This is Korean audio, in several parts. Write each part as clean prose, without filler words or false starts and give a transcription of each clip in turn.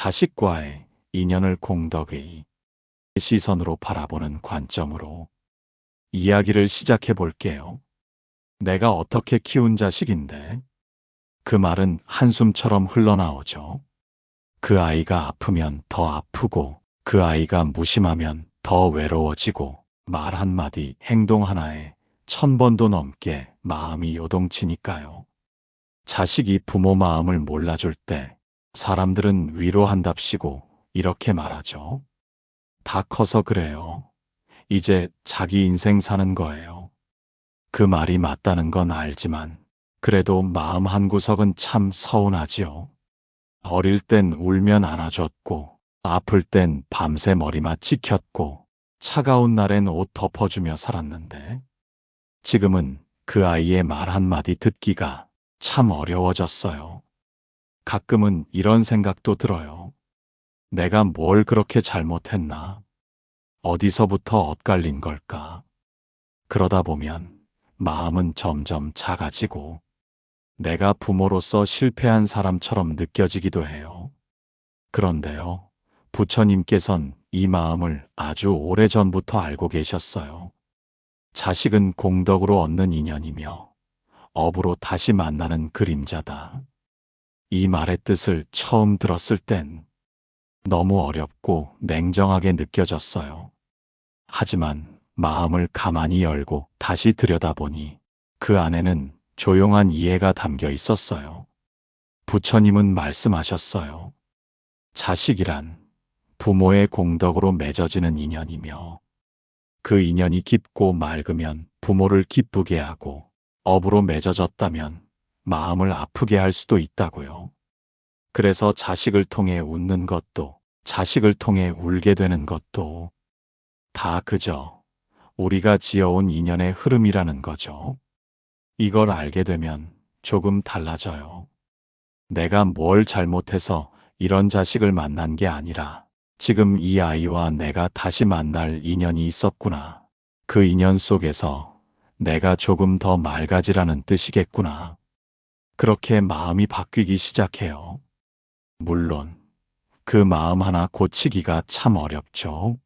자식과의 인연을 공덕의 시선으로 바라보는 관점으로 이야기를 시작해 볼게요. 내가 어떻게 키운 자식인데? 그 말은 한숨처럼 흘러나오죠. 그 아이가 아프면 더 아프고, 그 아이가 무심하면 더 외로워지고, 말 한마디, 행동 하나에 1000번도 넘게 마음이 요동치니까요. 자식이 부모 마음을 몰라줄 때 사람들은 위로한답시고 이렇게 말하죠. 다 커서 그래요. 이제 자기 인생 사는 거예요. 그 말이 맞다는 건 알지만 그래도 마음 한구석은 참 서운하지요. 어릴 땐 울면 안아줬고, 아플 땐 밤새 머리맡 지켰고, 차가운 날엔 옷 덮어주며 살았는데, 지금은 그 아이의 말 한마디 듣기가 참 어려워졌어요. 가끔은 이런 생각도 들어요. 내가 뭘 그렇게 잘못했나? 어디서부터 엇갈린 걸까? 그러다 보면 마음은 점점 작아지고 내가 부모로서 실패한 사람처럼 느껴지기도 해요. 그런데요, 부처님께선 이 마음을 아주 오래전부터 알고 계셨어요. 자식은 공덕으로 얻는 인연이며 업으로 다시 만나는 그림자다. 이 말의 뜻을 처음 들었을 땐 너무 어렵고 냉정하게 느껴졌어요. 하지만 마음을 가만히 열고 다시 들여다보니 그 안에는 조용한 이해가 담겨 있었어요. 부처님은 말씀하셨어요. 자식이란 부모의 공덕으로 맺어지는 인연이며 그 인연이 깊고 맑으면 부모를 기쁘게 하고 업으로 맺어졌다면 마음을 아프게 할 수도 있다고요. 그래서 자식을 통해 웃는 것도 자식을 통해 울게 되는 것도 다 그저 우리가 지어온 인연의 흐름이라는 거죠. 이걸 알게 되면 조금 달라져요. 내가 뭘 잘못해서 이런 자식을 만난 게 아니라 지금 이 아이와 내가 다시 만날 인연이 있었구나. 그 인연 속에서 내가 조금 더 맑아지라는 뜻이겠구나. 그렇게 마음이 바뀌기 시작해요. 물론 그 마음 하나 고치기가 참 어렵죠.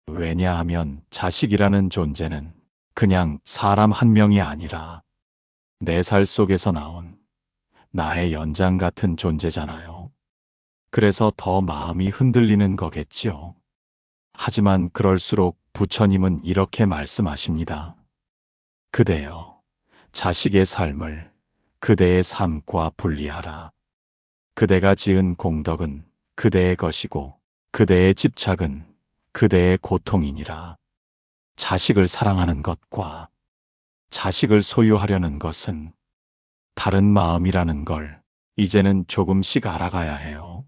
왜냐하면 자식이라는 존재는 그냥 사람 한 명이 아니라 내 살 속에서 나온 나의 연장 같은 존재잖아요. 그래서 더 마음이 흔들리는 거겠지요. 하지만 그럴수록 부처님은 이렇게 말씀하십니다. 그대여, 자식의 삶을 그대의 삶과 분리하라. 그대가 지은 공덕은 그대의 것이고 그대의 집착은 그대의 고통이니라. 자식을 사랑하는 것과 자식을 소유하려는 것은 다른 마음이라는 걸 이제는 조금씩 알아가야 해요.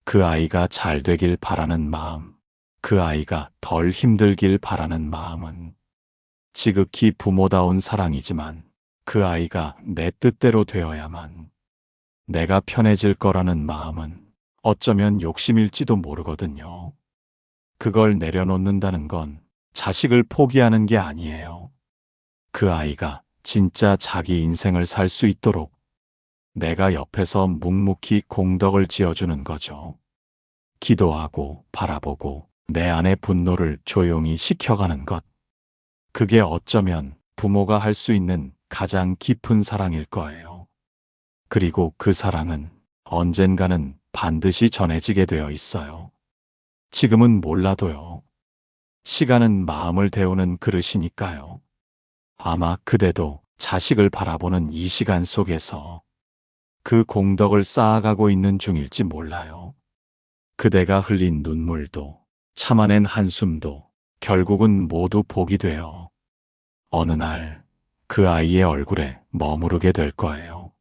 그 아이가 잘 되길 바라는 마음, 그 아이가 덜 힘들길 바라는 마음은 지극히 부모다운 사랑이지만 그 아이가 내 뜻대로 되어야만 내가 편해질 거라는 마음은 어쩌면 욕심일지도 모르거든요. 그걸 내려놓는다는 건 자식을 포기하는 게 아니에요. 그 아이가 진짜 자기 인생을 살 수 있도록 내가 옆에서 묵묵히 공덕을 지어주는 거죠. 기도하고 바라보고 내 안의 분노를 조용히 식혀가는 것. 그게 어쩌면 부모가 할 수 있는 가장 깊은 사랑일 거예요. 그리고 그 사랑은 언젠가는 반드시 전해지게 되어 있어요. 지금은 몰라도요. 시간은 마음을 데우는 그릇이니까요. 아마 그대도 자식을 바라보는 이 시간 속에서 그 공덕을 쌓아가고 있는 중일지 몰라요. 그대가 흘린 눈물도 참아낸 한숨도 결국은 모두 복이 되어 어느 날 그 아이의 얼굴에 머무르게 될 거예요.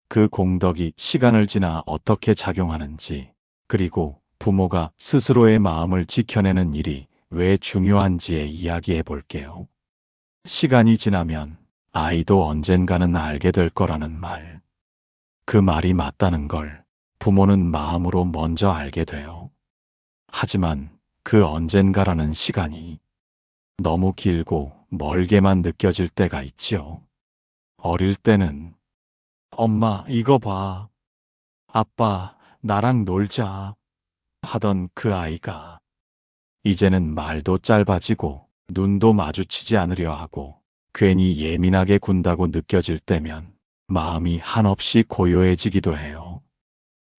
그 공덕이 시간을 지나 어떻게 작용하는지, 그리고 부모가 스스로의 마음을 지켜내는 일이 왜 중요한지에 이야기해 볼게요. 시간이 지나면 아이도 언젠가는 알게 될 거라는 말. 그 말이 맞다는 걸 부모는 마음으로 먼저 알게 돼요. 하지만 그 언젠가라는 시간이 너무 길고 멀게만 느껴질 때가 있지요. 어릴 때는 엄마, 이거 봐. 아빠, 나랑 놀자 하던 그 아이가 이제는 말도 짧아지고 눈도 마주치지 않으려 하고 괜히 예민하게 군다고 느껴질 때면 마음이 한없이 고요해지기도 해요.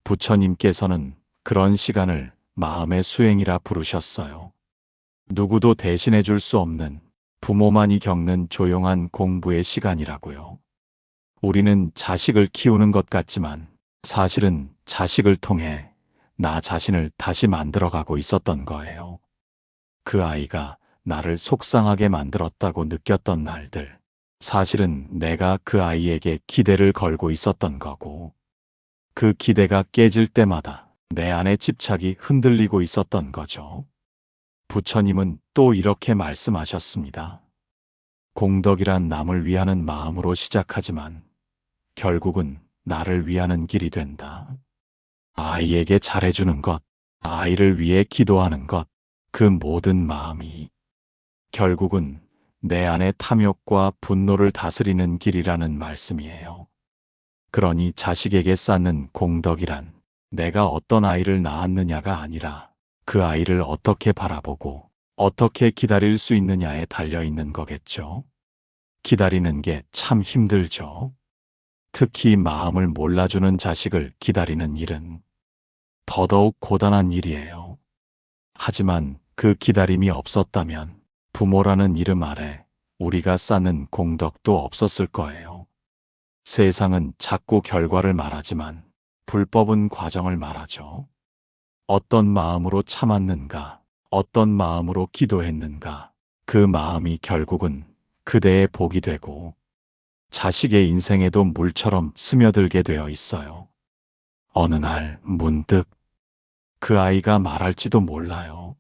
부처님께서는 그런 시간을 마음의 수행이라 부르셨어요. 누구도 대신해 줄 수 없는 부모만이 겪는 조용한 공부의 시간이라고요. 우리는 자식을 키우는 것 같지만 사실은 자식을 통해 나 자신을 다시 만들어가고 있었던 거예요. 그 아이가 나를 속상하게 만들었다고 느꼈던 날들, 사실은 내가 그 아이에게 기대를 걸고 있었던 거고, 그 기대가 깨질 때마다 내 안의 집착이 흔들리고 있었던 거죠. 부처님은 또 이렇게 말씀하셨습니다. 공덕이란 남을 위하는 마음으로 시작하지만 결국은 나를 위하는 길이 된다. 아이에게 잘해주는 것, 아이를 위해 기도하는 것, 그 모든 마음이 결국은 내 안의 탐욕과 분노를 다스리는 길이라는 말씀이에요. 그러니 자식에게 쌓는 공덕이란 내가 어떤 아이를 낳았느냐가 아니라 그 아이를 어떻게 바라보고 어떻게 기다릴 수 있느냐에 달려있는 거겠죠. 기다리는 게 참 힘들죠. 특히 마음을 몰라주는 자식을 기다리는 일은 더더욱 고단한 일이에요. 하지만 그 기다림이 없었다면 부모라는 이름 아래 우리가 쌓는 공덕도 없었을 거예요. 세상은 자꾸 결과를 말하지만 불법은 과정을 말하죠. 어떤 마음으로 참았는가, 어떤 마음으로 기도했는가, 그 마음이 결국은 그대의 복이 되고 자식의 인생에도 물처럼 스며들게 되어 있어요. 어느 날 문득 그 아이가 말할지도 몰라요.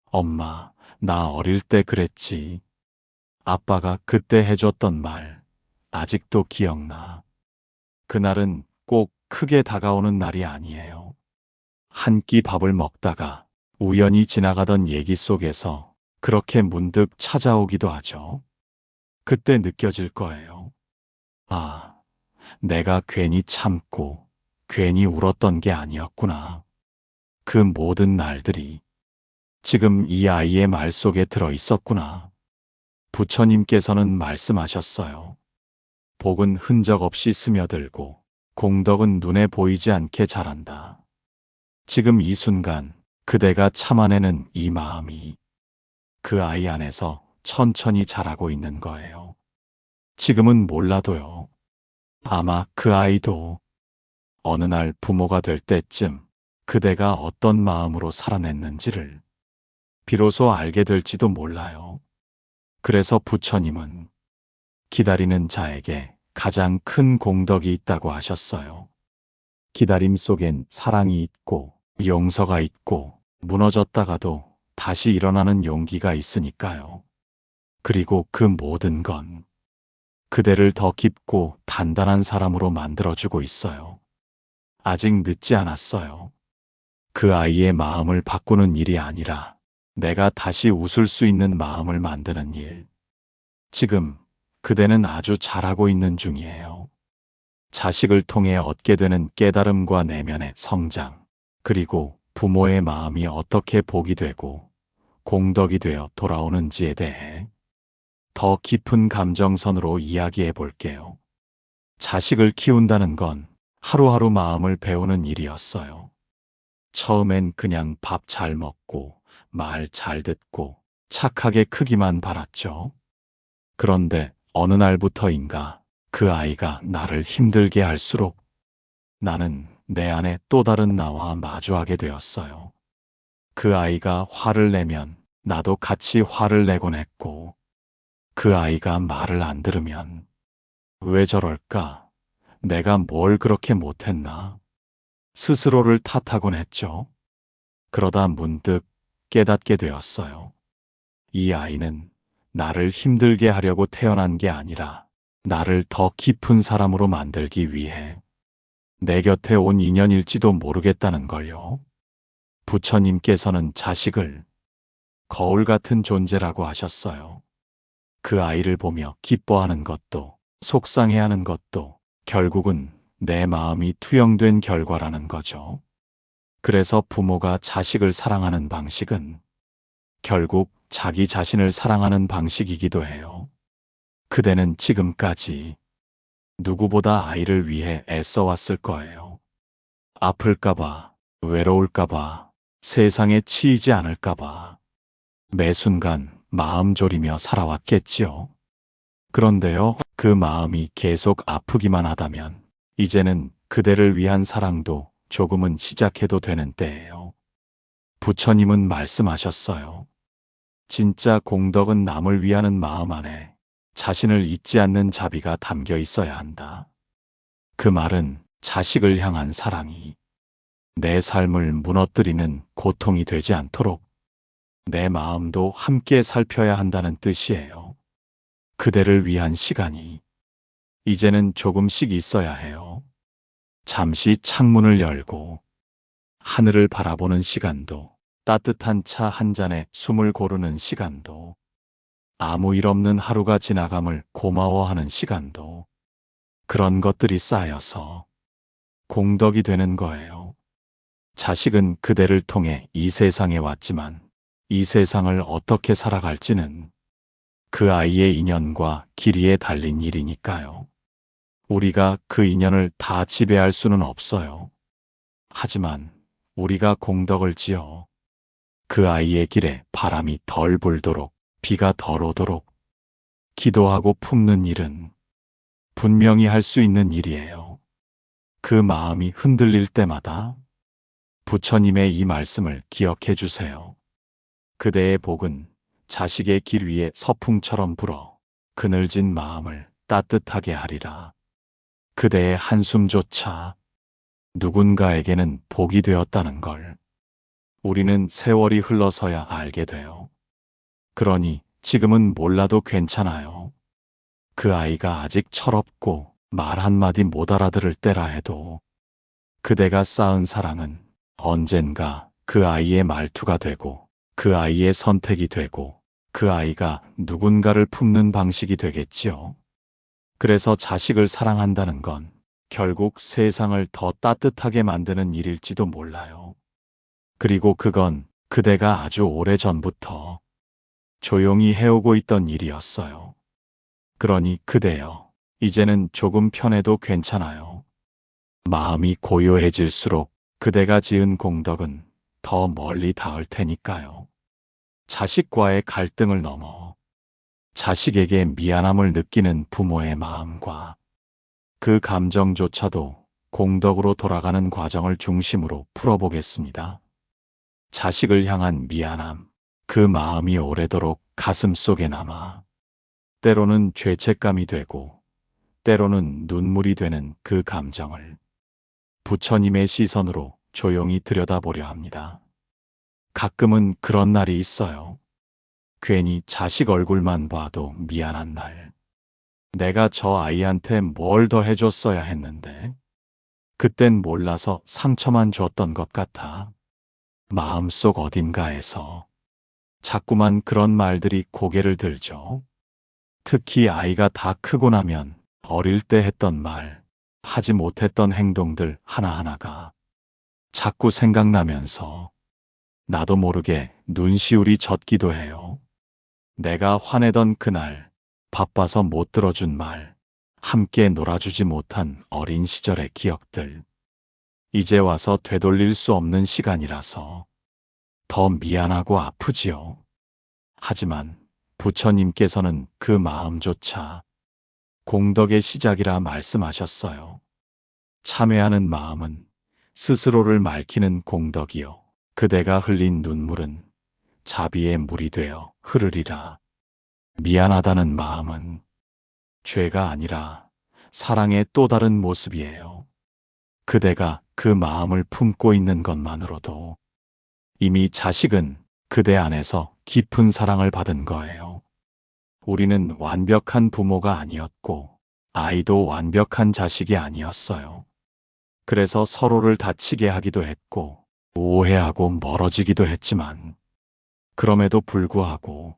엄마, 나 어릴 때 그랬지. 아빠가 그때 해줬던 말, 아직도 기억나. 그날은 꼭 크게 다가오는 날이 아니에요. 한 끼 밥을 먹다가 우연히 지나가던 얘기 속에서 그렇게 문득 찾아오기도 하죠. 그때 느껴질 거예요. 아, 내가 괜히 참고 괜히 울었던 게 아니었구나. 그 모든 날들이 지금 이 아이의 말 속에 들어 있었구나. 부처님께서는 말씀하셨어요. 복은 흔적 없이 스며들고 공덕은 눈에 보이지 않게 자란다. 지금 이 순간 그대가 참아내는 이 마음이 그 아이 안에서 천천히 자라고 있는 거예요. 지금은 몰라도요. 아마 그 아이도 어느 날 부모가 될 때쯤 그대가 어떤 마음으로 살아냈는지를 비로소 알게 될지도 몰라요. 그래서 부처님은 기다리는 자에게 가장 큰 공덕이 있다고 하셨어요. 기다림 속엔 사랑이 있고 용서가 있고 무너졌다가도 다시 일어나는 용기가 있으니까요. 그리고 그 모든 건 그대를 더 깊고 단단한 사람으로 만들어주고 있어요. 아직 늦지 않았어요. 그 아이의 마음을 바꾸는 일이 아니라 내가 다시 웃을 수 있는 마음을 만드는 일. 지금 그대는 아주 잘하고 있는 중이에요. 자식을 통해 얻게 되는 깨달음과 내면의 성장, 그리고 부모의 마음이 어떻게 복이 되고 공덕이 되어 돌아오는지에 대해 더 깊은 감정선으로 이야기해 볼게요. 자식을 키운다는 건 하루하루 마음을 배우는 일이었어요. 처음엔 그냥 밥 잘 먹고 말 잘 듣고 착하게 크기만 바랐죠. 그런데 어느 날부터인가 그 아이가 나를 힘들게 할수록 나는 내 안에 또 다른 나와 마주하게 되었어요. 그 아이가 화를 내면 나도 같이 화를 내곤 했고, 그 아이가 말을 안 들으면 왜 저럴까? 내가 뭘 그렇게 못했나? 스스로를 탓하곤 했죠. 그러다 문득 깨닫게 되었어요. 이 아이는 나를 힘들게 하려고 태어난 게 아니라 나를 더 깊은 사람으로 만들기 위해 내 곁에 온 인연일지도 모르겠다는 걸요. 부처님께서는 자식을 거울 같은 존재라고 하셨어요. 그 아이를 보며 기뻐하는 것도 속상해하는 것도 결국은 내 마음이 투영된 결과라는 거죠. 그래서 부모가 자식을 사랑하는 방식은 결국 자기 자신을 사랑하는 방식이기도 해요. 그대는 지금까지 누구보다 아이를 위해 애써왔을 거예요. 아플까봐, 외로울까봐, 세상에 치이지 않을까봐 매 순간 마음 졸이며 살아왔겠지요. 그런데요, 그 마음이 계속 아프기만 하다면 이제는 그대를 위한 사랑도 조금은 시작해도 되는 때예요. 부처님은 말씀하셨어요. 진짜 공덕은 남을 위하는 마음 안에 자신을 잊지 않는 자비가 담겨 있어야 한다. 그 말은 자식을 향한 사랑이 내 삶을 무너뜨리는 고통이 되지 않도록 내 마음도 함께 살펴야 한다는 뜻이에요. 그대를 위한 시간이 이제는 조금씩 있어야 해요. 잠시 창문을 열고 하늘을 바라보는 시간도, 따뜻한 차 한 잔에 숨을 고르는 시간도, 아무 일 없는 하루가 지나감을 고마워하는 시간도, 그런 것들이 쌓여서 공덕이 되는 거예요. 자식은 그대를 통해 이 세상에 왔지만 이 세상을 어떻게 살아갈지는 그 아이의 인연과 길이에 달린 일이니까요. 우리가 그 인연을 다 지배할 수는 없어요. 하지만 우리가 공덕을 지어 그 아이의 길에 바람이 덜 불도록, 비가 덜 오도록 기도하고 품는 일은 분명히 할 수 있는 일이에요. 그 마음이 흔들릴 때마다 부처님의 이 말씀을 기억해 주세요. 그대의 복은 자식의 길 위에 서풍처럼 불어 그늘진 마음을 따뜻하게 하리라. 그대의 한숨조차 누군가에게는 복이 되었다는 걸 우리는 세월이 흘러서야 알게 돼요. 그러니 지금은 몰라도 괜찮아요. 그 아이가 아직 철없고 말 한마디 못 알아들을 때라 해도 그대가 쌓은 사랑은 언젠가 그 아이의 말투가 되고 그 아이의 선택이 되고 그 아이가 누군가를 품는 방식이 되겠지요. 그래서 자식을 사랑한다는 건 결국 세상을 더 따뜻하게 만드는 일일지도 몰라요. 그리고 그건 그대가 아주 오래전부터 조용히 해오고 있던 일이었어요. 그러니 그대여, 이제는 조금 편해도 괜찮아요. 마음이 고요해질수록 그대가 지은 공덕은 더 멀리 닿을 테니까요. 자식과의 갈등을 넘어 자식에게 미안함을 느끼는 부모의 마음과 그 감정조차도 공덕으로 돌아가는 과정을 중심으로 풀어보겠습니다. 자식을 향한 미안함, 그 마음이 오래도록 가슴 속에 남아 때로는 죄책감이 되고 때로는 눈물이 되는 그 감정을 부처님의 시선으로 조용히 들여다보려 합니다. 가끔은 그런 날이 있어요. 괜히 자식 얼굴만 봐도 미안한 날. 내가 저 아이한테 뭘 더 해줬어야 했는데 그땐 몰라서 상처만 줬던 것 같아. 마음속 어딘가에서 자꾸만 그런 말들이 고개를 들죠. 특히 아이가 다 크고 나면 어릴 때 했던 말, 하지 못했던 행동들 하나하나가 자꾸 생각나면서 나도 모르게 눈시울이 젖기도 해요. 내가 화내던 그날, 바빠서 못 들어준 말, 함께 놀아주지 못한 어린 시절의 기억들. 이제 와서 되돌릴 수 없는 시간이라서 더 미안하고 아프지요. 하지만 부처님께서는 그 마음조차 공덕의 시작이라 말씀하셨어요. 참회하는 마음은 스스로를 맑히는 공덕이요. 그대가 흘린 눈물은 자비의 물이 되어 흐르리라. 미안하다는 마음은 죄가 아니라 사랑의 또 다른 모습이에요. 그대가 그 마음을 품고 있는 것만으로도 이미 자식은 그대 안에서 깊은 사랑을 받은 거예요. 우리는 완벽한 부모가 아니었고 아이도 완벽한 자식이 아니었어요. 그래서 서로를 다치게 하기도 했고 오해하고 멀어지기도 했지만 그럼에도 불구하고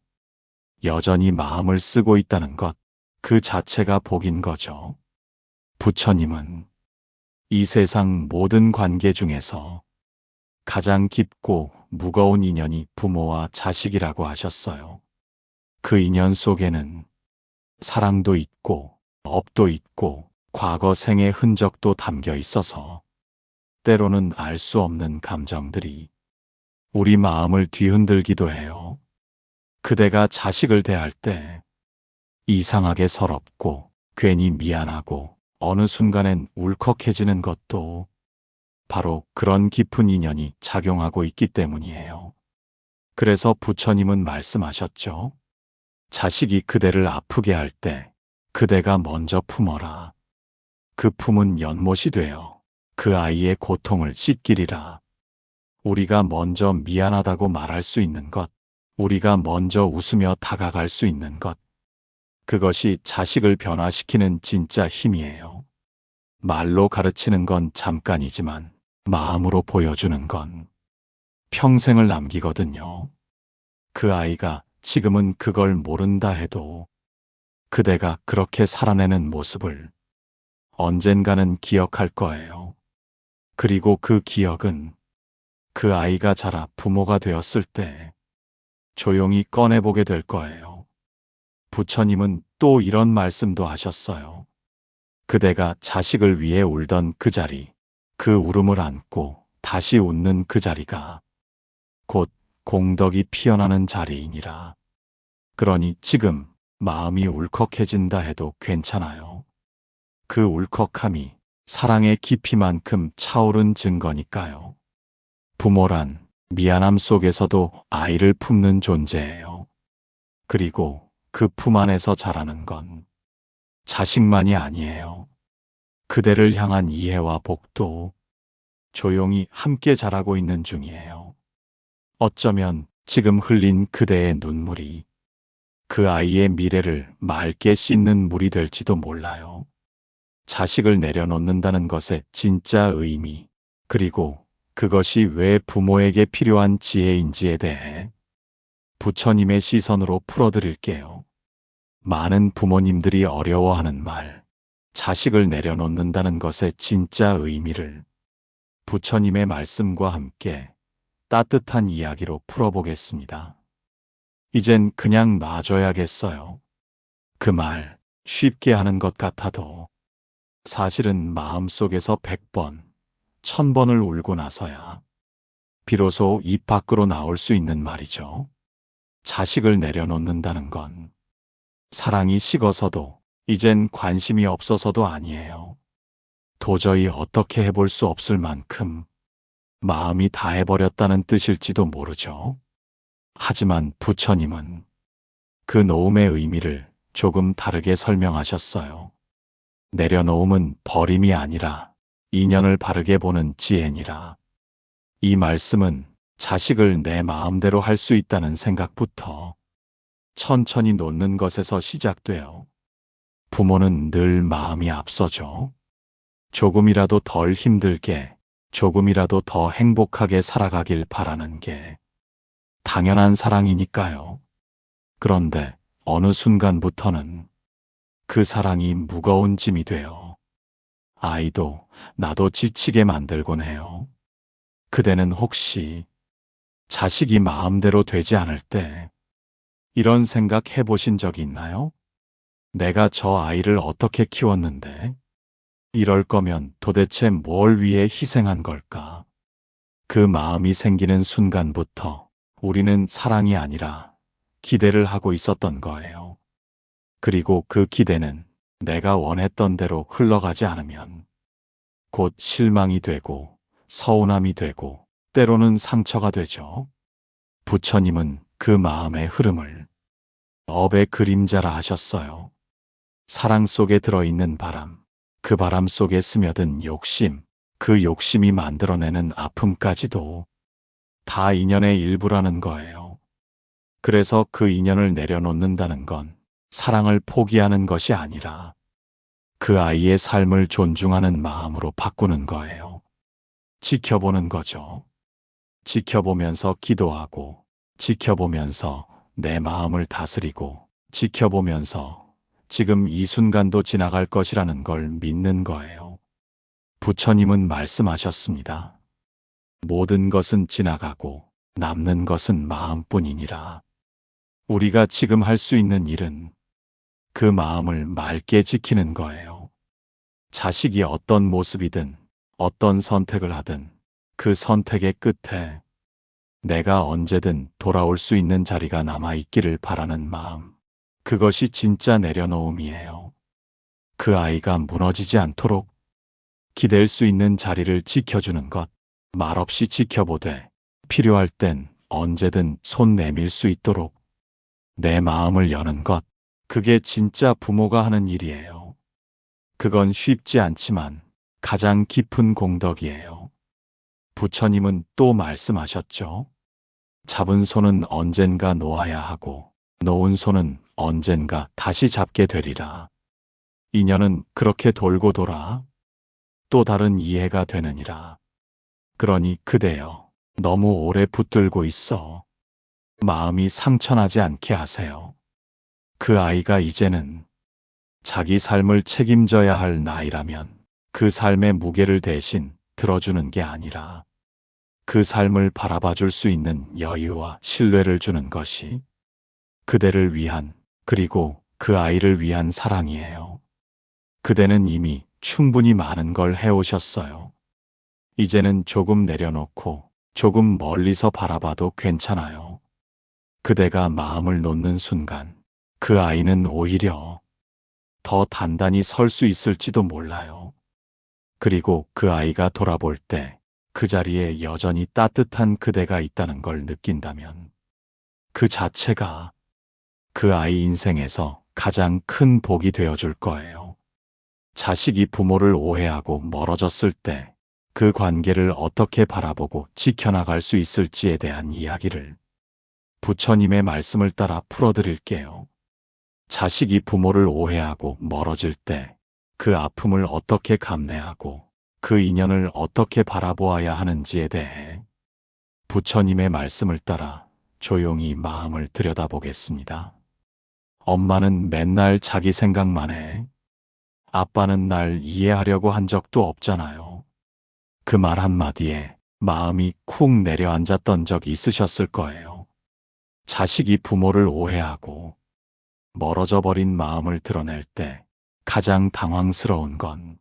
여전히 마음을 쓰고 있다는 것, 그 자체가 복인 거죠. 부처님은 이 세상 모든 관계 중에서 가장 깊고 무거운 인연이 부모와 자식이라고 하셨어요. 그 인연 속에는 사랑도 있고 업도 있고 과거 생의 흔적도 담겨 있어서 때로는 알 수 없는 감정들이 우리 마음을 뒤흔들기도 해요. 그대가 자식을 대할 때 이상하게 서럽고 괜히 미안하고 어느 순간엔 울컥해지는 것도 바로 그런 깊은 인연이 작용하고 있기 때문이에요. 그래서 부처님은 말씀하셨죠. 자식이 그대를 아프게 할 때 그대가 먼저 품어라. 그 품은 연못이 되어 그 아이의 고통을 씻기리라. 우리가 먼저 미안하다고 말할 수 있는 것, 우리가 먼저 웃으며 다가갈 수 있는 것, 그것이 자식을 변화시키는 진짜 힘이에요. 말로 가르치는 건 잠깐이지만 마음으로 보여주는 건 평생을 남기거든요. 그 아이가 지금은 그걸 모른다 해도 그대가 그렇게 살아내는 모습을 언젠가는 기억할 거예요. 그리고 그 기억은 그 아이가 자라 부모가 되었을 때 조용히 꺼내보게 될 거예요. 부처님은 또 이런 말씀도 하셨어요. 그대가 자식을 위해 울던 그 자리, 그 울음을 안고 다시 웃는 그 자리가 곧 공덕이 피어나는 자리이니라. 그러니 지금 마음이 울컥해진다 해도 괜찮아요. 그 울컥함이 사랑의 깊이만큼 차오른 증거니까요. 부모란 미안함 속에서도 아이를 품는 존재예요. 그리고 그 품 안에서 자라는 건 자식만이 아니에요. 그대를 향한 이해와 복도 조용히 함께 자라고 있는 중이에요. 어쩌면 지금 흘린 그대의 눈물이 그 아이의 미래를 맑게 씻는 물이 될지도 몰라요. 자식을 내려놓는다는 것의 진짜 의미, 그리고 그것이 왜 부모에게 필요한 지혜인지에 대해 부처님의 시선으로 풀어드릴게요. 많은 부모님들이 어려워하는 말, 자식을 내려놓는다는 것의 진짜 의미를 부처님의 말씀과 함께 따뜻한 이야기로 풀어보겠습니다. 이젠 그냥 놔줘야겠어요. 그 말 쉽게 하는 것 같아도 사실은 마음속에서 100번, 1000번을 울고 나서야 비로소 입 밖으로 나올 수 있는 말이죠. 자식을 내려놓는다는 건 사랑이 식어서도 이젠 관심이 없어서도 아니에요. 도저히 어떻게 해볼 수 없을 만큼 마음이 다해버렸다는 뜻일지도 모르죠. 하지만 부처님은 그 놓음의 의미를 조금 다르게 설명하셨어요. 내려놓음은 버림이 아니라 인연을 바르게 보는 지혜니라. 이 말씀은 자식을 내 마음대로 할 수 있다는 생각부터 천천히 놓는 것에서 시작돼요. 부모는 늘 마음이 앞서죠. 조금이라도 덜 힘들게, 조금이라도 더 행복하게 살아가길 바라는 게 당연한 사랑이니까요. 그런데 어느 순간부터는 그 사랑이 무거운 짐이 돼요. 아이도 나도 지치게 만들곤 해요. 그대는 혹시 자식이 마음대로 되지 않을 때 이런 생각 해보신 적 있나요? 내가 저 아이를 어떻게 키웠는데 이럴 거면 도대체 뭘 위해 희생한 걸까? 그 마음이 생기는 순간부터 우리는 사랑이 아니라 기대를 하고 있었던 거예요. 그리고 그 기대는 내가 원했던 대로 흘러가지 않으면 곧 실망이 되고 서운함이 되고 때로는 상처가 되죠. 부처님은 그 마음의 흐름을 업의 그림자라 하셨어요. 사랑 속에 들어있는 바람, 그 바람 속에 스며든 욕심, 그 욕심이 만들어내는 아픔까지도 다 인연의 일부라는 거예요. 그래서 그 인연을 내려놓는다는 건 사랑을 포기하는 것이 아니라 그 아이의 삶을 존중하는 마음으로 바꾸는 거예요. 지켜보는 거죠. 지켜보면서 기도하고, 지켜보면서 내 마음을 다스리고, 지켜보면서 지금 이 순간도 지나갈 것이라는 걸 믿는 거예요. 부처님은 말씀하셨습니다. 모든 것은 지나가고 남는 것은 마음뿐이니라. 우리가 지금 할 수 있는 일은 그 마음을 맑게 지키는 거예요. 자식이 어떤 모습이든 어떤 선택을 하든 그 선택의 끝에 내가 언제든 돌아올 수 있는 자리가 남아 있기를 바라는 마음. 그것이 진짜 내려놓음이에요. 그 아이가 무너지지 않도록 기댈 수 있는 자리를 지켜주는 것. 말없이 지켜보되 필요할 땐 언제든 손 내밀 수 있도록 내 마음을 여는 것. 그게 진짜 부모가 하는 일이에요. 그건 쉽지 않지만 가장 깊은 공덕이에요. 부처님은 또 말씀하셨죠. 잡은 손은 언젠가 놓아야 하고 놓은 손은 언젠가 다시 잡게 되리라. 인연은 그렇게 돌고 돌아 또 다른 이해가 되느니라. 그러니 그대여 너무 오래 붙들고 있어 마음이 상처나지 않게 하세요. 그 아이가 이제는 자기 삶을 책임져야 할 나이라면 그 삶의 무게를 대신 들어주는 게 아니라 그 삶을 바라봐 줄 수 있는 여유와 신뢰를 주는 것이 그대를 위한 그리고 그 아이를 위한 사랑이에요. 그대는 이미 충분히 많은 걸 해오셨어요. 이제는 조금 내려놓고 조금 멀리서 바라봐도 괜찮아요. 그대가 마음을 놓는 순간 그 아이는 오히려 더 단단히 설 수 있을지도 몰라요. 그리고 그 아이가 돌아볼 때 그 자리에 여전히 따뜻한 그대가 있다는 걸 느낀다면 그 자체가 그 아이 인생에서 가장 큰 복이 되어줄 거예요. 자식이 부모를 오해하고 멀어졌을 때 그 관계를 어떻게 바라보고 지켜나갈 수 있을지에 대한 이야기를 부처님의 말씀을 따라 풀어드릴게요. 자식이 부모를 오해하고 멀어질 때 그 아픔을 어떻게 감내하고 그 인연을 어떻게 바라보아야 하는지에 대해 부처님의 말씀을 따라 조용히 마음을 들여다보겠습니다. 엄마는 맨날 자기 생각만 해. 아빠는 날 이해하려고 한 적도 없잖아요. 그 말 한마디에 마음이 쿵 내려앉았던 적 있으셨을 거예요. 자식이 부모를 오해하고 멀어져 버린 마음을 드러낼 때 가장 당황스러운 건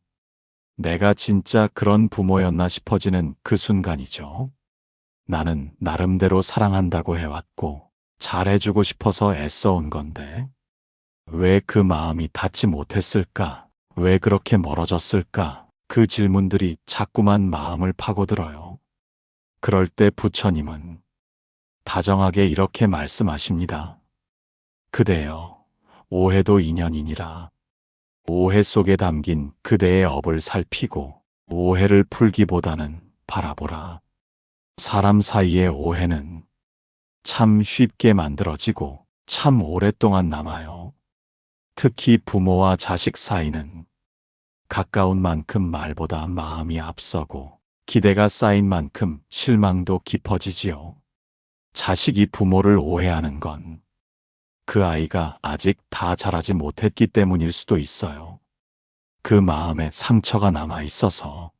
내가 진짜 그런 부모였나 싶어지는 그 순간이죠. 나는 나름대로 사랑한다고 해왔고 잘해주고 싶어서 애써온 건데 왜 그 마음이 닿지 못했을까? 왜 그렇게 멀어졌을까? 그 질문들이 자꾸만 마음을 파고들어요. 그럴 때 부처님은 다정하게 이렇게 말씀하십니다. 그대여, 오해도 인연이니라. 오해 속에 담긴 그대의 업을 살피고 오해를 풀기보다는 바라보라. 사람 사이의 오해는 참 쉽게 만들어지고 참 오랫동안 남아요. 특히 부모와 자식 사이는 가까운 만큼 말보다 마음이 앞서고 기대가 쌓인 만큼 실망도 깊어지지요. 자식이 부모를 오해하는 건 그 아이가 아직 다 자라지 못했기 때문일 수도 있어요. 그 마음에 상처가 남아 있어서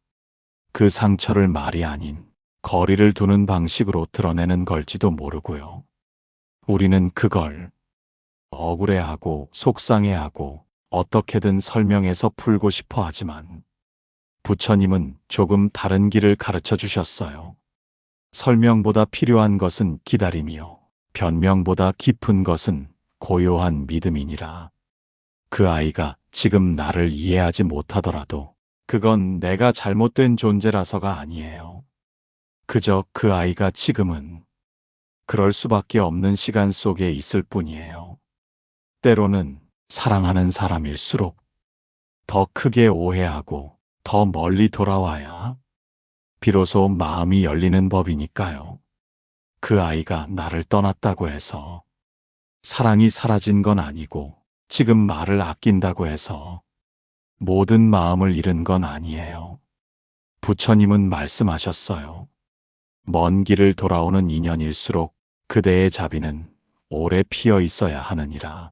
그 상처를 말이 아닌 거리를 두는 방식으로 드러내는 걸지도 모르고요. 우리는 그걸 억울해하고 속상해하고 어떻게든 설명해서 풀고 싶어 하지만 부처님은 조금 다른 길을 가르쳐 주셨어요. 설명보다 필요한 것은 기다림이요. 변명보다 깊은 것은 고요한 믿음이니라. 그 아이가 지금 나를 이해하지 못하더라도 그건 내가 잘못된 존재라서가 아니에요. 그저 그 아이가 지금은 그럴 수밖에 없는 시간 속에 있을 뿐이에요. 때로는 사랑하는 사람일수록 더 크게 오해하고 더 멀리 돌아와야 비로소 마음이 열리는 법이니까요. 그 아이가 나를 떠났다고 해서 사랑이 사라진 건 아니고 지금 말을 아낀다고 해서 모든 마음을 잃은 건 아니에요. 부처님은 말씀하셨어요. 먼 길을 돌아오는 인연일수록 그대의 자비는 오래 피어 있어야 하느니라.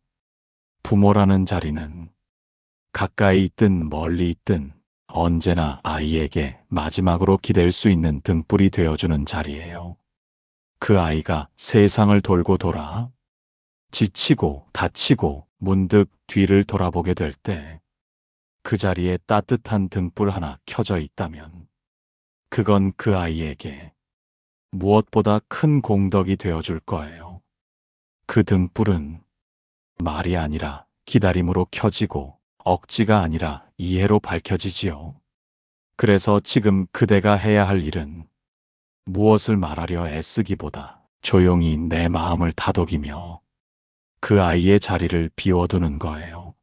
부모라는 자리는 가까이 있든 멀리 있든 언제나 아이에게 마지막으로 기댈 수 있는 등불이 되어주는 자리예요. 그 아이가 세상을 돌고 돌아 지치고 다치고 문득 뒤를 돌아보게 될 때 그 자리에 따뜻한 등불 하나 켜져 있다면 그건 그 아이에게 무엇보다 큰 공덕이 되어줄 거예요. 그 등불은 말이 아니라 기다림으로 켜지고 억지가 아니라 이해로 밝혀지지요. 그래서 지금 그대가 해야 할 일은 무엇을 말하려 애쓰기보다 조용히 내 마음을 다독이며 그 아이의 자리를 비워두는 거예요.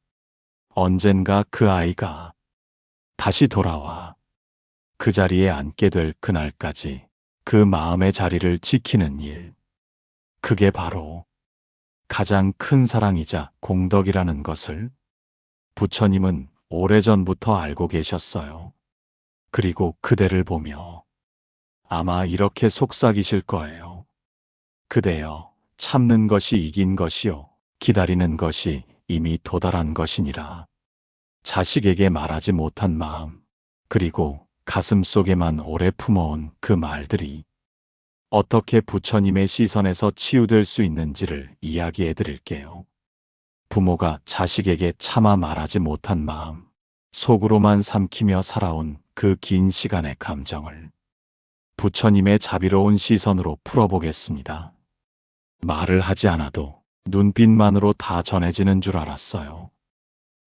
언젠가 그 아이가 다시 돌아와 그 자리에 앉게 될 그날까지 그 마음의 자리를 지키는 일. 그게 바로 가장 큰 사랑이자 공덕이라는 것을 부처님은 오래전부터 알고 계셨어요. 그리고 그대를 보며 아마 이렇게 속삭이실 거예요. 그대여, 참는 것이 이긴 것이요. 기다리는 것이 이미 도달한 것이니라. 자식에게 말하지 못한 마음, 그리고 가슴 속에만 오래 품어온 그 말들이 어떻게 부처님의 시선에서 치유될 수 있는지를 이야기해 드릴게요. 부모가 자식에게 차마 말하지 못한 마음, 속으로만 삼키며 살아온 그 긴 시간의 감정을 부처님의 자비로운 시선으로 풀어보겠습니다. 말을 하지 않아도 눈빛만으로 다 전해지는 줄 알았어요.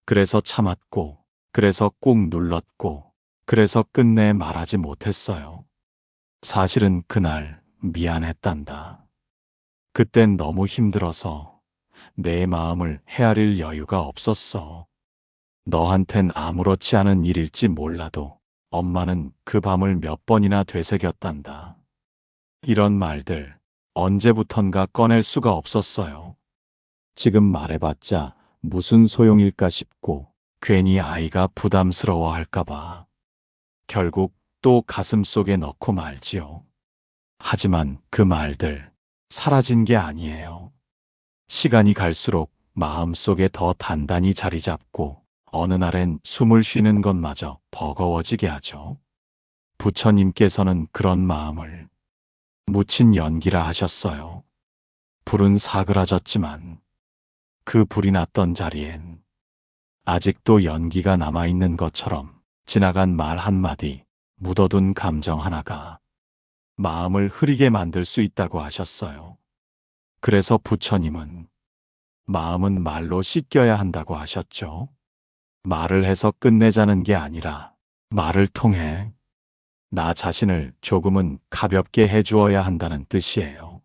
그래서 참았고, 그래서 꾹 눌렀고, 그래서 끝내 말하지 못했어요. 사실은 그날 미안했단다. 그땐 너무 힘들어서 내 마음을 헤아릴 여유가 없었어. 너한텐 아무렇지 않은 일일지 몰라도 엄마는 그 밤을 몇 번이나 되새겼단다. 이런 말들 언제부턴가 꺼낼 수가 없었어요. 지금 말해봤자 무슨 소용일까 싶고 괜히 아이가 부담스러워할까봐 결국 또 가슴속에 넣고 말지요. 하지만 그 말들 사라진 게 아니에요. 시간이 갈수록 마음속에 더 단단히 자리 잡고 어느 날엔 숨을 쉬는 것마저 버거워지게 하죠. 부처님께서는 그런 마음을 묻힌 연기라 하셨어요. 불은 사그라졌지만 그 불이 났던 자리엔 아직도 연기가 남아있는 것처럼 지나간 말 한마디, 묻어둔 감정 하나가 마음을 흐리게 만들 수 있다고 하셨어요. 그래서 부처님은 마음은 말로 씻겨야 한다고 하셨죠. 말을 해서 끝내자는 게 아니라 말을 통해 나 자신을 조금은 가볍게 해주어야 한다는 뜻이에요.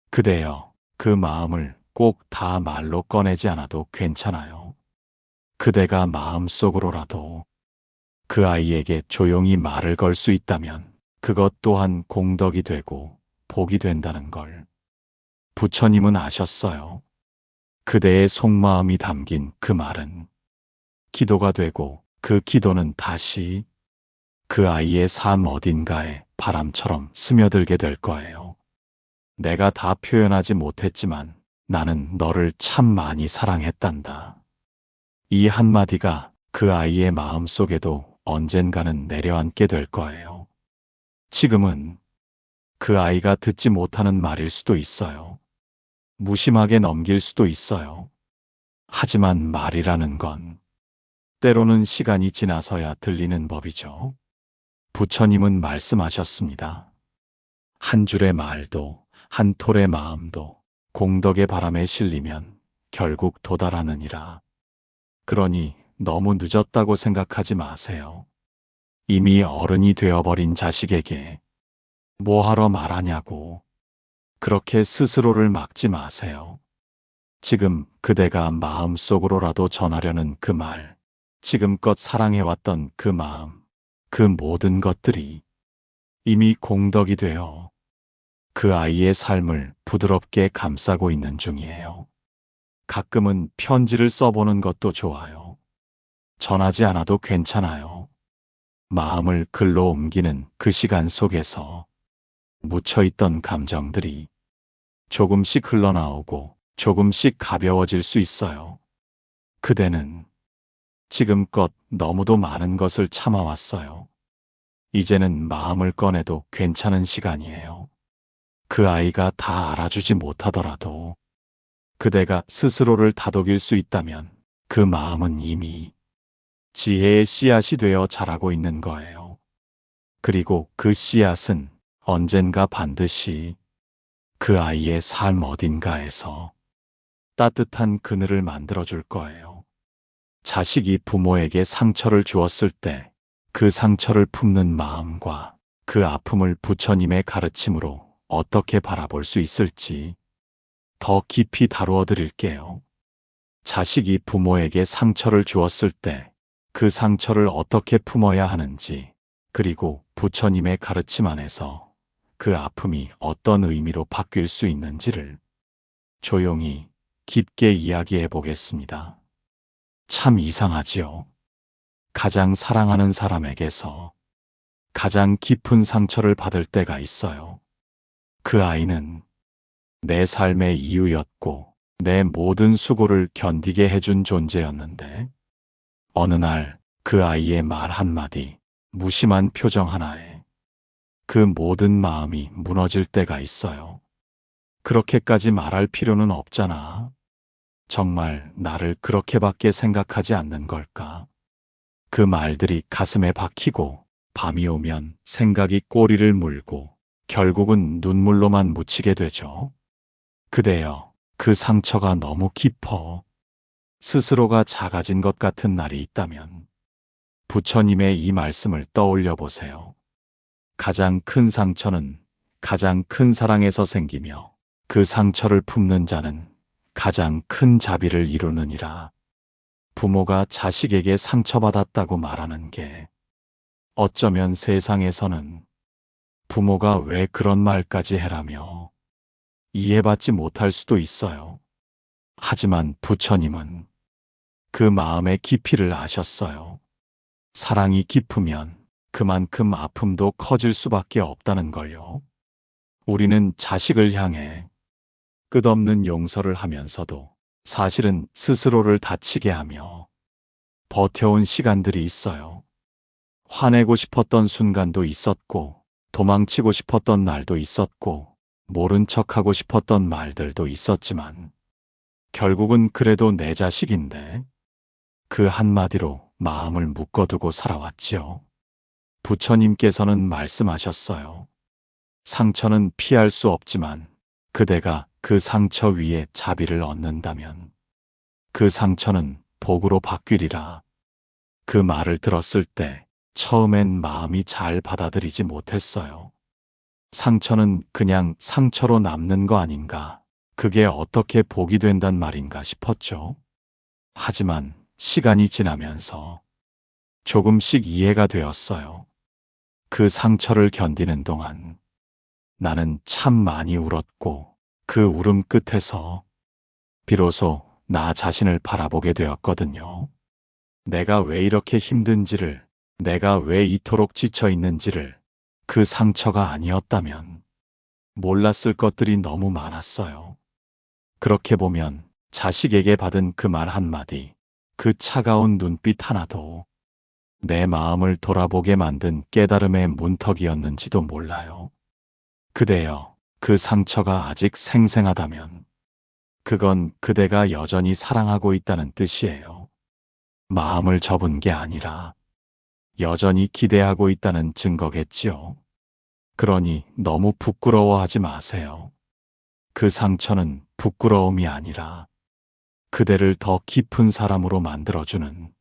그대여, 그 마음을 꼭 다 말로 꺼내지 않아도 괜찮아요. 그대가 마음속으로라도 그 아이에게 조용히 말을 걸 수 있다면 그것 또한 공덕이 되고 복이 된다는 걸 부처님은 아셨어요. 그대의 속마음이 담긴 그 말은 기도가 되고 그 기도는 다시 그 아이의 삶 어딘가에 바람처럼 스며들게 될 거예요. 내가 다 표현하지 못했지만 나는 너를 참 많이 사랑했단다. 이 한마디가 그 아이의 마음 속에도 언젠가는 내려앉게 될 거예요. 지금은 그 아이가 듣지 못하는 말일 수도 있어요. 무심하게 넘길 수도 있어요. 하지만 말이라는 건 때로는 시간이 지나서야 들리는 법이죠. 부처님은 말씀하셨습니다. 한 줄의 말도 한 톨의 마음도 공덕의 바람에 실리면 결국 도달하느니라. 그러니 너무 늦었다고 생각하지 마세요. 이미 어른이 되어버린 자식에게 뭐하러 말하냐고 그렇게 스스로를 막지 마세요. 지금 그대가 마음속으로라도 전하려는 그 말, 지금껏 사랑해왔던 그 마음, 그 모든 것들이 이미 공덕이 되어 그 아이의 삶을 부드럽게 감싸고 있는 중이에요. 가끔은 편지를 써보는 것도 좋아요. 전하지 않아도 괜찮아요. 마음을 글로 옮기는 그 시간 속에서 묻혀있던 감정들이 조금씩 흘러나오고 조금씩 가벼워질 수 있어요. 그대는 지금껏 너무도 많은 것을 참아왔어요. 이제는 마음을 꺼내도 괜찮은 시간이에요. 그 아이가 다 알아주지 못하더라도 그대가 스스로를 다독일 수 있다면 그 마음은 이미 지혜의 씨앗이 되어 자라고 있는 거예요. 그리고 그 씨앗은 언젠가 반드시 그 아이의 삶 어딘가에서 따뜻한 그늘을 만들어줄 거예요. 자식이 부모에게 상처를 주었을 때 그 상처를 품는 마음과 그 아픔을 부처님의 가르침으로 어떻게 바라볼 수 있을지 더 깊이 다루어 드릴게요. 자식이 부모에게 상처를 주었을 때 그 상처를 어떻게 품어야 하는지, 그리고 부처님의 가르침 안에서 그 아픔이 어떤 의미로 바뀔 수 있는지를 조용히 깊게 이야기해 보겠습니다. 참 이상하지요. 가장 사랑하는 사람에게서 가장 깊은 상처를 받을 때가 있어요. 그 아이는 내 삶의 이유였고 내 모든 수고를 견디게 해준 존재였는데 어느 날 그 아이의 말 한마디, 무심한 표정 하나에 그 모든 마음이 무너질 때가 있어요. 그렇게까지 말할 필요는 없잖아. 정말 나를 그렇게밖에 생각하지 않는 걸까? 그 말들이 가슴에 박히고 밤이 오면 생각이 꼬리를 물고 결국은 눈물로만 묻히게 되죠. 그대여, 그 상처가 너무 깊어. 스스로가 작아진 것 같은 날이 있다면 부처님의 이 말씀을 떠올려 보세요. 가장 큰 상처는 가장 큰 사랑에서 생기며 그 상처를 품는 자는 가장 큰 자비를 이루느니라. 부모가 자식에게 상처받았다고 말하는 게 어쩌면 세상에서는 부모가 왜 그런 말까지 해라며 이해받지 못할 수도 있어요. 하지만 부처님은 그 마음의 깊이를 아셨어요. 사랑이 깊으면 그만큼 아픔도 커질 수밖에 없다는 걸요. 우리는 자식을 향해 끝없는 용서를 하면서도 사실은 스스로를 다치게 하며 버텨온 시간들이 있어요. 화내고 싶었던 순간도 있었고, 도망치고 싶었던 날도 있었고, 모른 척하고 싶었던 말들도 있었지만, 결국은 그래도 내 자식인데, 그 한마디로 마음을 묶어두고 살아왔지요. 부처님께서는 말씀하셨어요. 상처는 피할 수 없지만, 그대가 그 상처 위에 자비를 얻는다면 그 상처는 복으로 바뀌리라. 그 말을 들었을 때 처음엔 마음이 잘 받아들이지 못했어요. 상처는 그냥 상처로 남는 거 아닌가, 그게 어떻게 복이 된단 말인가 싶었죠. 하지만 시간이 지나면서 조금씩 이해가 되었어요. 그 상처를 견디는 동안 나는 참 많이 울었고, 그 울음 끝에서 비로소 나 자신을 바라보게 되었거든요. 내가 왜 이렇게 힘든지를, 내가 왜 이토록 지쳐 있는지를 그 상처가 아니었다면 몰랐을 것들이 너무 많았어요. 그렇게 보면 자식에게 받은 그 말 한마디, 그 차가운 눈빛 하나도 내 마음을 돌아보게 만든 깨달음의 문턱이었는지도 몰라요. 그대여, 그 상처가 아직 생생하다면 그건 그대가 여전히 사랑하고 있다는 뜻이에요. 마음을 접은 게 아니라 여전히 기대하고 있다는 증거겠지요. 그러니 너무 부끄러워하지 마세요. 그 상처는 부끄러움이 아니라 그대를 더 깊은 사람으로 만들어주는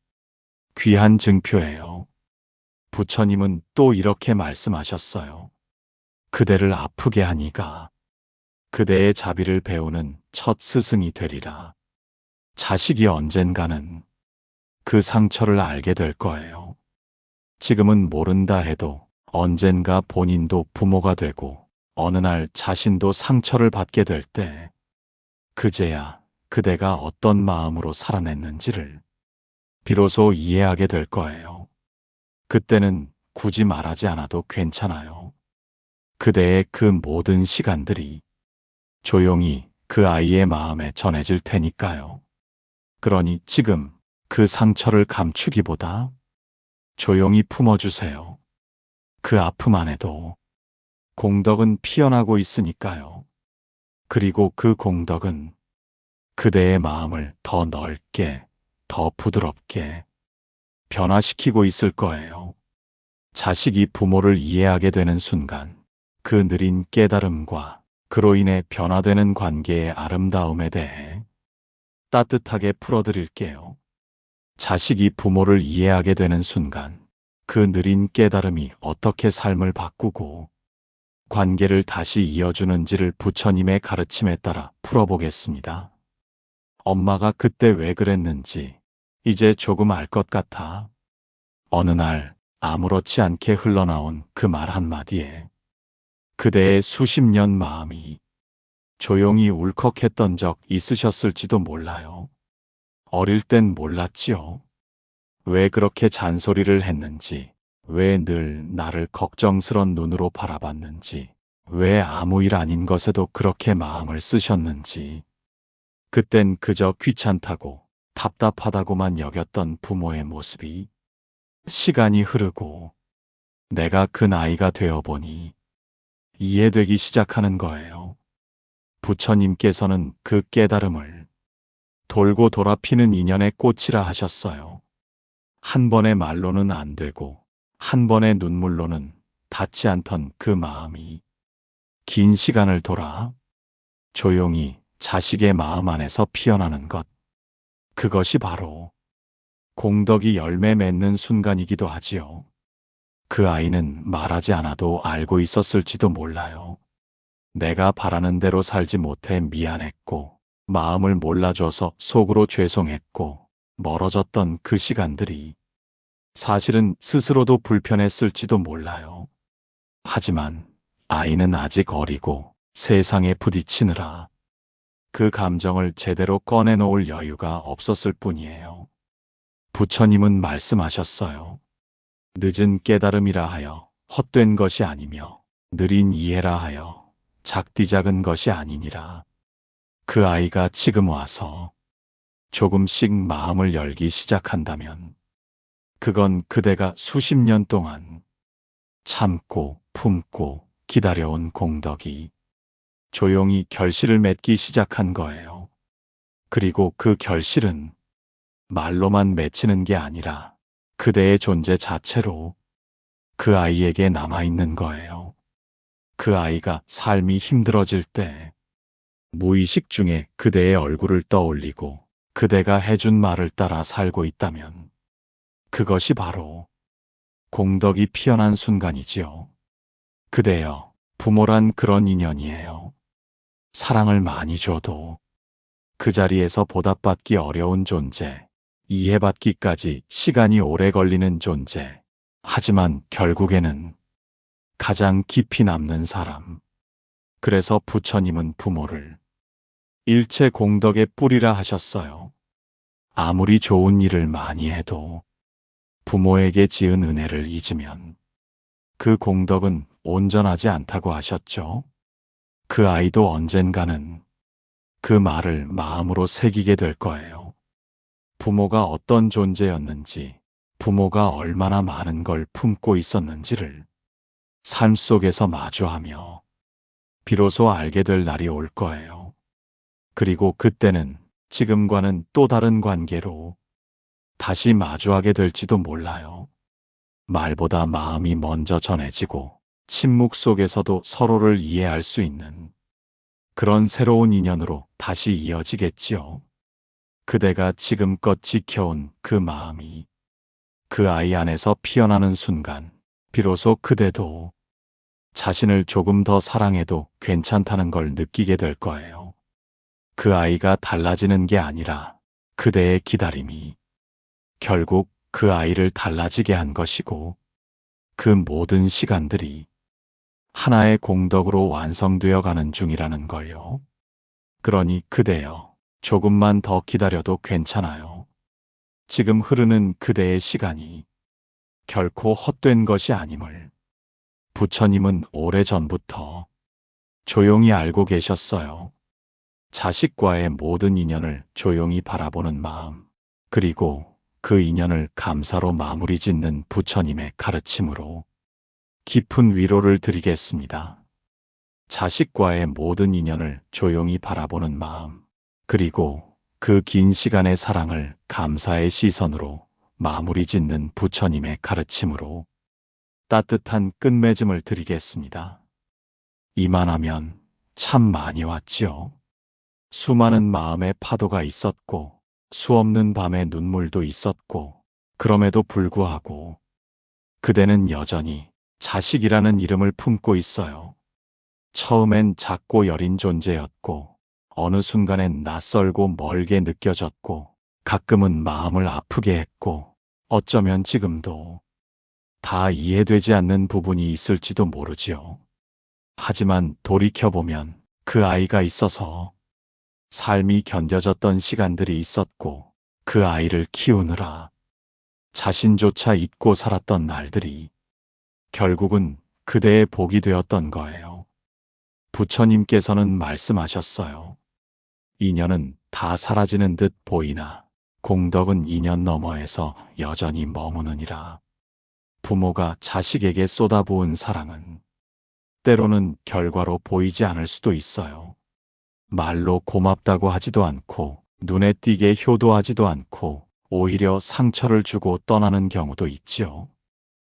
귀한 증표예요. 부처님은 또 이렇게 말씀하셨어요. 그대를 아프게 하니가 그대의 자비를 배우는 첫 스승이 되리라. 자식이 언젠가는 그 상처를 알게 될 거예요. 지금은 모른다 해도 언젠가 본인도 부모가 되고 어느 날 자신도 상처를 받게 될 때 그제야 그대가 어떤 마음으로 살아냈는지를 비로소 이해하게 될 거예요. 그때는 굳이 말하지 않아도 괜찮아요. 그대의 그 모든 시간들이 조용히 그 아이의 마음에 전해질 테니까요. 그러니 지금 그 상처를 감추기보다 조용히 품어주세요. 그 아픔 안에도 공덕은 피어나고 있으니까요. 그리고 그 공덕은 그대의 마음을 더 넓게, 더 부드럽게 변화시키고 있을 거예요. 자식이 부모를 이해하게 되는 순간, 그 느린 깨달음과 그로 인해 변화되는 관계의 아름다움에 대해 따뜻하게 풀어드릴게요. 자식이 부모를 이해하게 되는 순간, 그 느린 깨달음이 어떻게 삶을 바꾸고 관계를 다시 이어주는지를 부처님의 가르침에 따라 풀어보겠습니다. 엄마가 그때 왜 그랬는지 이제 조금 알 것 같아. 어느 날 아무렇지 않게 흘러나온 그 말 한마디에 그대의 수십 년 마음이 조용히 울컥했던 적 있으셨을지도 몰라요. 어릴 땐 몰랐지요. 왜 그렇게 잔소리를 했는지, 왜 늘 나를 걱정스런 눈으로 바라봤는지, 왜 아무 일 아닌 것에도 그렇게 마음을 쓰셨는지. 그땐 그저 귀찮다고 답답하다고만 여겼던 부모의 모습이 시간이 흐르고 내가 그 나이가 되어보니 이해되기 시작하는 거예요. 부처님께서는 그 깨달음을 돌고 돌아 피는 인연의 꽃이라 하셨어요. 한 번의 말로는 안 되고 한 번의 눈물로는 닿지 않던 그 마음이 긴 시간을 돌아 조용히 자식의 마음 안에서 피어나는 것. 그것이 바로 공덕이 열매 맺는 순간이기도 하지요. 그 아이는 말하지 않아도 알고 있었을지도 몰라요. 내가 바라는 대로 살지 못해 미안했고, 마음을 몰라줘서 속으로 죄송했고, 멀어졌던 그 시간들이 사실은 스스로도 불편했을지도 몰라요. 하지만 아이는 아직 어리고 세상에 부딪히느라 그 감정을 제대로 꺼내놓을 여유가 없었을 뿐이에요. 부처님은 말씀하셨어요. 늦은 깨달음이라 하여 헛된 것이 아니며 느린 이해라 하여 작디 작은 것이 아니니라. 그 아이가 지금 와서 조금씩 마음을 열기 시작한다면 그건 그대가 수십 년 동안 참고 품고 기다려온 공덕이 조용히 결실을 맺기 시작한 거예요. 그리고 그 결실은 말로만 맺히는 게 아니라 그대의 존재 자체로 그 아이에게 남아있는 거예요. 그 아이가 삶이 힘들어질 때 무의식 중에 그대의 얼굴을 떠올리고 그대가 해준 말을 따라 살고 있다면 그것이 바로 공덕이 피어난 순간이지요. 그대여, 부모란 그런 인연이에요. 사랑을 많이 줘도 그 자리에서 보답받기 어려운 존재, 이해받기까지 시간이 오래 걸리는 존재. 하지만 결국에는 가장 깊이 남는 사람. 그래서 부처님은 부모를 일체 공덕의 뿌리라 하셨어요. 아무리 좋은 일을 많이 해도 부모에게 지은 은혜를 잊으면 그 공덕은 온전하지 않다고 하셨죠. 그 아이도 언젠가는 그 말을 마음으로 새기게 될 거예요. 부모가 어떤 존재였는지, 부모가 얼마나 많은 걸 품고 있었는지를 삶 속에서 마주하며 비로소 알게 될 날이 올 거예요. 그리고 그때는 지금과는 또 다른 관계로 다시 마주하게 될지도 몰라요. 말보다 마음이 먼저 전해지고 침묵 속에서도 서로를 이해할 수 있는 그런 새로운 인연으로 다시 이어지겠지요. 그대가 지금껏 지켜온 그 마음이 그 아이 안에서 피어나는 순간 비로소 그대도 자신을 조금 더 사랑해도 괜찮다는 걸 느끼게 될 거예요. 그 아이가 달라지는 게 아니라 그대의 기다림이 결국 그 아이를 달라지게 한 것이고 그 모든 시간들이 하나의 공덕으로 완성되어 가는 중이라는 걸요. 그러니 그대여, 조금만 더 기다려도 괜찮아요. 지금 흐르는 그대의 시간이 결코 헛된 것이 아님을 부처님은 오래전부터 조용히 알고 계셨어요. 자식과의 모든 인연을 조용히 바라보는 마음, 그리고 그 인연을 감사로 마무리 짓는 부처님의 가르침으로 깊은 위로를 드리겠습니다. 자식과의 모든 인연을 조용히 바라보는 마음, 그리고 그 긴 시간의 사랑을 감사의 시선으로 마무리 짓는 부처님의 가르침으로 따뜻한 끝맺음을 드리겠습니다. 이만하면 참 많이 왔지요. 수많은 마음의 파도가 있었고, 수없는 밤의 눈물도 있었고, 그럼에도 불구하고 그대는 여전히 자식이라는 이름을 품고 있어요. 처음엔 작고 여린 존재였고, 어느 순간엔 낯설고 멀게 느껴졌고, 가끔은 마음을 아프게 했고, 어쩌면 지금도 다 이해되지 않는 부분이 있을지도 모르지요. 하지만 돌이켜보면 그 아이가 있어서 삶이 견뎌졌던 시간들이 있었고, 그 아이를 키우느라 자신조차 잊고 살았던 날들이 결국은 그대의 복이 되었던 거예요. 부처님께서는 말씀하셨어요. 인연은 다 사라지는 듯 보이나 공덕은 인연 너머에서 여전히 머무느니라. 부모가 자식에게 쏟아부은 사랑은 때로는 결과로 보이지 않을 수도 있어요. 말로 고맙다고 하지도 않고 눈에 띄게 효도하지도 않고 오히려 상처를 주고 떠나는 경우도 있지요.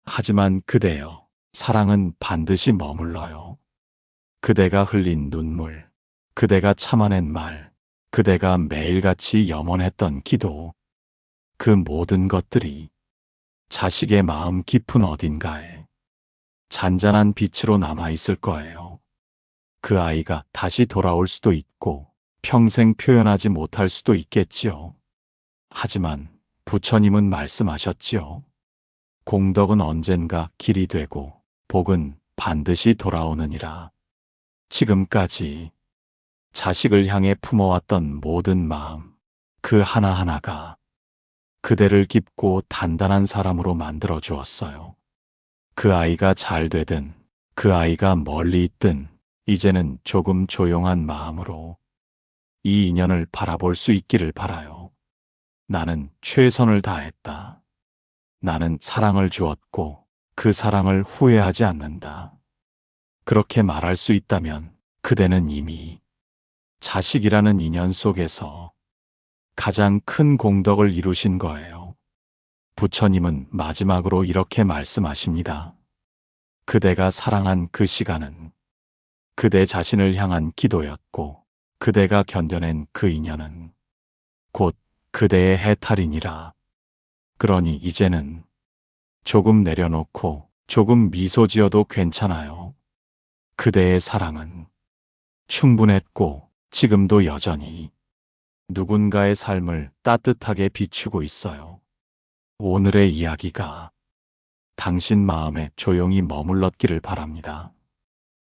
하지만 그대여, 사랑은 반드시 머물러요. 그대가 흘린 눈물, 그대가 참아낸 말, 그대가 매일같이 염원했던 기도, 그 모든 것들이 자식의 마음 깊은 어딘가에 잔잔한 빛으로 남아있을 거예요. 그 아이가 다시 돌아올 수도 있고 평생 표현하지 못할 수도 있겠지요. 하지만 부처님은 말씀하셨지요. 공덕은 언젠가 길이 되고 복은 반드시 돌아오느니라. 지금까지 자식을 향해 품어왔던 모든 마음, 그 하나하나가 그대를 깊고 단단한 사람으로 만들어 주었어요. 그 아이가 잘 되든 그 아이가 멀리 있든 이제는 조금 조용한 마음으로 이 인연을 바라볼 수 있기를 바라요. 나는 최선을 다했다. 나는 사랑을 주었고 그 사랑을 후회하지 않는다. 그렇게 말할 수 있다면 그대는 이미 자식이라는 인연 속에서 가장 큰 공덕을 이루신 거예요. 부처님은 마지막으로 이렇게 말씀하십니다. 그대가 사랑한 그 시간은 그대 자신을 향한 기도였고, 그대가 견뎌낸 그 인연은 곧 그대의 해탈이니라. 그러니 이제는 조금 내려놓고 조금 미소 지어도 괜찮아요. 그대의 사랑은 충분했고 지금도 여전히 누군가의 삶을 따뜻하게 비추고 있어요. 오늘의 이야기가 당신 마음에 조용히 머물렀기를 바랍니다.